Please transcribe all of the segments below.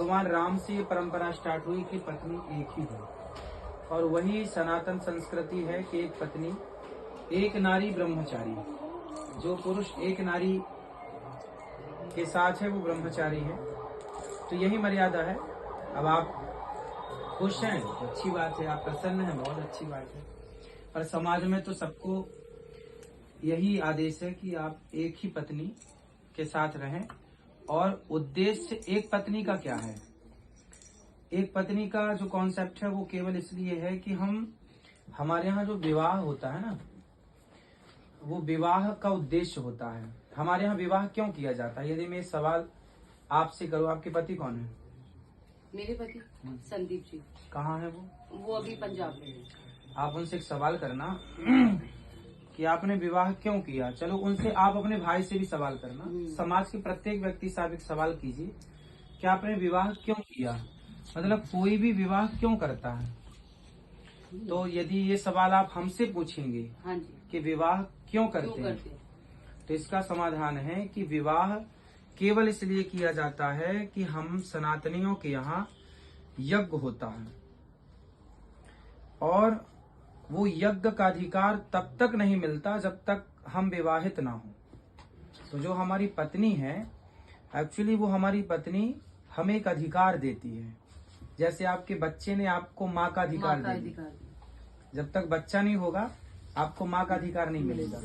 भगवान राम से ये परंपरा स्टार्ट हुई कि पत्नी एक ही हो, और वही सनातन संस्कृति है कि एक पत्नी एक नारी ब्रह्मचारी। जो पुरुष एक नारी के साथ है वो ब्रह्मचारी है। तो यही मर्यादा है। अब आप खुश हैं तो अच्छी बात है, आप प्रसन्न हैं बहुत अच्छी बात है, पर समाज में तो सबको यही आदेश है कि आप एक ही पत्नी के साथ रहें। और उद्देश्य एक पत्नी का क्या है? एक पत्नी का जो कॉन्सेप्ट है वो केवल इसलिए है कि हमारे यहाँ जो विवाह होता है ना, वो विवाह का उद्देश्य होता है। हमारे यहाँ विवाह क्यों किया जाता है? यदि मैं सवाल आपसे करूँ, आपके पति कौन है? मेरे पति संदीप जी। कहाँ है वो अभी पंजाब में है। आप उनसे एक सवाल करना कि आपने विवाह क्यों किया। चलो उनसे आप अपने भाई से भी सवाल करना। समाज के प्रत्येक व्यक्ति से आप एक सवाल कीजिए कि आपने विवाह क्यों किया, मतलब कोई भी विवाह क्यों करता है। तो यदि ये सवाल आप हमसे पूछेंगे हाँ जी, कि विवाह क्यों करते हैं, तो इसका समाधान है कि विवाह केवल इसलिए किया जाता है कि हम सनातनियों के यहाँ यज्ञ होता है, और वो यज्ञ का अधिकार तब तक नहीं मिलता जब तक हम विवाहित ना हो। तो जो हमारी पत्नी है, एक्चुअली वो हमारी पत्नी हमें एक अधिकार देती है। जैसे आपके बच्चे ने आपको माँ का अधिकार दिया, जब तक बच्चा नहीं होगा आपको माँ का अधिकार नहीं मिलेगा।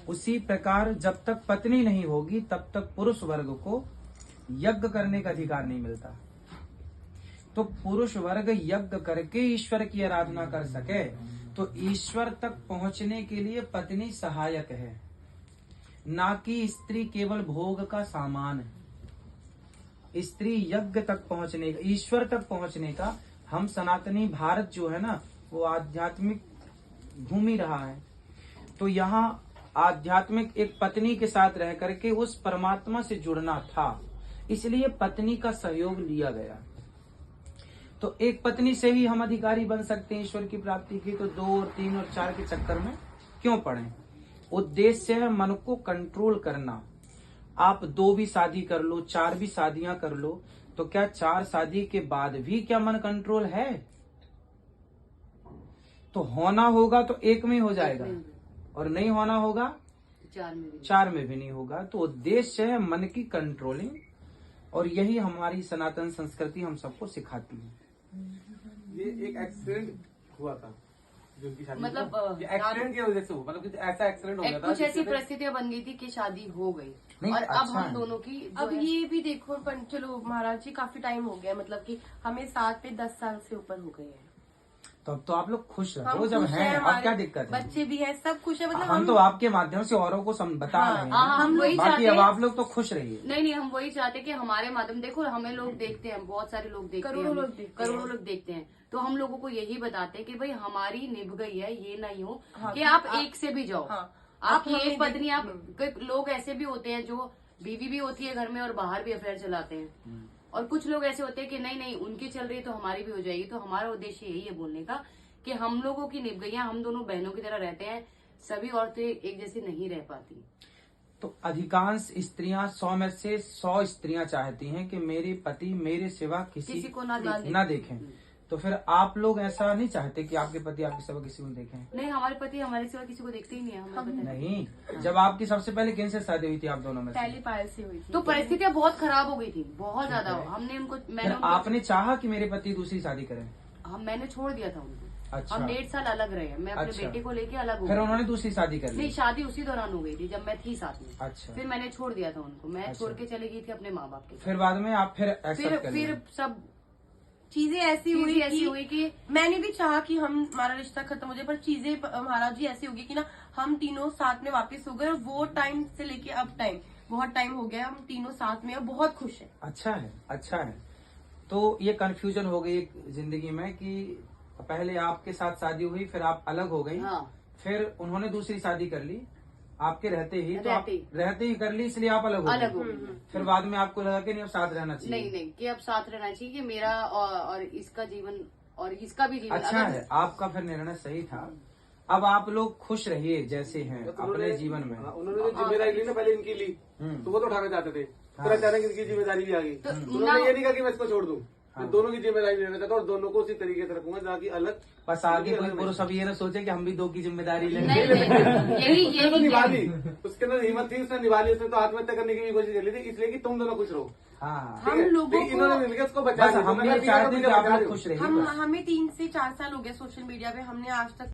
उसी प्रकार जब तक पत्नी नहीं होगी तब तक पुरुष वर्ग को यज्ञ करने का अधिकार नहीं मिलता। तो पुरुष वर्ग यज्ञ करके ईश्वर की आराधना कर सके, तो ईश्वर तक पहुंचने के लिए पत्नी सहायक है, ना कि स्त्री केवल भोग का सामान है। स्त्री यज्ञ तक पहुंचने का, ईश्वर तक पहुंचने का, हम सनातनी भारत जो है ना वो आध्यात्मिक घूमी रहा है। तो यहाँ आध्यात्मिक एक पत्नी के साथ रह करके उस परमात्मा से जुड़ना था, इसलिए पत्नी का सहयोग लिया गया। तो एक पत्नी से ही हम अधिकारी बन सकते हैं ईश्वर की प्राप्ति की, तो 2 और 3 और 4 के चक्कर में क्यों पड़े। उद्देश्य है मन को कंट्रोल करना। आप 2 भी शादी कर लो, 4 भी शादियां कर लो, तो क्या 4 शादी के बाद भी क्या मन कंट्रोल है? तो होना होगा तो एक में हो जाएगा, और नहीं होना होगा 4 में भी नहीं होगा। तो उद्देश्य है मन की कंट्रोलिंग, और यही हमारी सनातन संस्कृति हम सबको सिखाती है। ये एक एक्सीडेंट हुआ था जो उनकी शादी, मतलब एक्सीडेंट की वजह से हुआ, मतलब ऐसा एक्सीडेंट हो गया था, कुछ ऐसी परिस्थितियां बन गई थी कि शादी हो गई। और अच्छा अब हम दोनों की अब ये भी देखो, चलो महाराज जी काफी टाइम हो गया, मतलब कि हमें 7 से 10 साल से ऊपर हो गए हैं। तो अब तो आप लोग खुश हम रहो जब खुश हैं, हैं, अब क्या दिक्कत है? बच्चे भी हैं, सब खुश है, मतलब हम तो आपके माध्यम से औरों को बता रहे हैं। हम वही बाकी चाहते अब हैं। आप लोग तो खुश रहिए। नहीं, हम वही चाहते हैं कि हमारे माध्यम, देखो हमें लोग देखते हैं, बहुत सारे लोग देखते हैं, करोड़ों लोग देखते हैं, तो हम लोगों को यही बताते हैं कि भाई हमारी निभ गई है, ये नहीं हो कि आप एक से भी जाओ। आप एक पत्नी, आप लोग ऐसे भी होते हैं जो बीवी भी होती है घर में और बाहर भी अफेयर चलाते हैं, और कुछ लोग ऐसे होते हैं कि नहीं उनकी चल रही है तो हमारी भी हो जाएगी। तो हमारा उद्देश्य यही है बोलने का कि हम लोगों की निभ गई, हम दोनों बहनों की तरह रहते हैं। सभी औरतें एक जैसी नहीं रह पाती। तो अधिकांश स्त्रियां, 100 में से 100 स्त्रियां चाहती हैं कि मेरे पति मेरे सिवा किसी को ना देखें। तो फिर आप लोग ऐसा नहीं चाहते कि आपके पति आपके सिवा किसी को देखें? नहीं, हमारे पति हमारे सिवा किसी को देखते ही नहीं है, हमें पता है। नहीं, जब आपकी सबसे पहले किन से शादी हुई थी आप दोनों में से? पहली पायल से हुई थी। तो परिस्थितियां बहुत खराब हो गई थी, बहुत ज्यादा। हमने उनको, फिर आपने चाहा कि मेरे पति दूसरी शादी करें? मैंने छोड़ दिया था उनको। अच्छा। हम 1.5 साल अलग रहे। मैं अपने बेटे को लेके अलग हो फिर गई। उन्होंने दूसरी शादी कर ली? नहीं, शादी उसी दौरान हो गई थी जब मैं थी साथ में। अच्छा। फिर मैंने छोड़ दिया था उनको, मैं छोड़ के चली गई थी अपने माँ बाप के। फिर बाद में आप फिर एक्सेप्ट कर लिए? फिर सब चीजें ऐसी हुई कि मैंने भी चाहा कि हमारा रिश्ता खत्म हो जाए, पर चीजें महाराज जी ऐसी होगी कि ना हम तीनों साथ में वापस हो गए, और वो टाइम से लेके अब टाइम बहुत टाइम हो गया, हम तीनों साथ में और बहुत खुश हैं। अच्छा है, अच्छा है। तो ये कंफ्यूजन हो गई जिंदगी में कि पहले आपके साथ शादी हुई, फिर आप अलग हो गई। हाँ। फिर उन्होंने दूसरी शादी कर ली आपके रहते ही, तो आप रहते ही कर ली, इसलिए आप अलग हो गए। फिर बाद में आपको लगा कि नहीं अब साथ रहना चाहिए? नहीं कि अब साथ रहना चाहिए, कि मेरा और इसका जीवन और इसका भी जीवन। अच्छा है, आपका फिर निर्णय सही था। अब आप लोग खुश रहिए जैसे हैं अपने जीवन में। उन्होंने जो जिम्मेदारी ली ना पहले इनकी ली, तो वो तो उठाना चाहते थे, फिर अचानक इनकी जिम्मेदारी भी आ गई। तो उन्होंने ये नहीं कहा कि मैं इसको छोड़ दूं, मैं दोनों की जिम्मेदारी लेना चाहता हूँ और दोनों को उसी तरीके से रखूंगा जहाँ की अलग। बस आगे कोई पुरुष अब ये ना सोचे कि हम भी 2 की जिम्मेदारी लेंगे। नहीं, यही उसने तो यही निभा ली, उसके अंदर हिम्मत थी, उसने निभा ली, उसने तो आत्महत्या करने की भी कोशिश कर ली थी, इसलिए कि तुम दोनों खुश रहो। हाँ, ठीक है? हम लोगों लेकिन इन्होंने को मिलकर उसको बचा बस लिया। हम ये चाहते हैं कि आप लोग खुश रहिए। हमें 3 से 4 साल हो गए सोशल मीडिया पे, हमने आज तक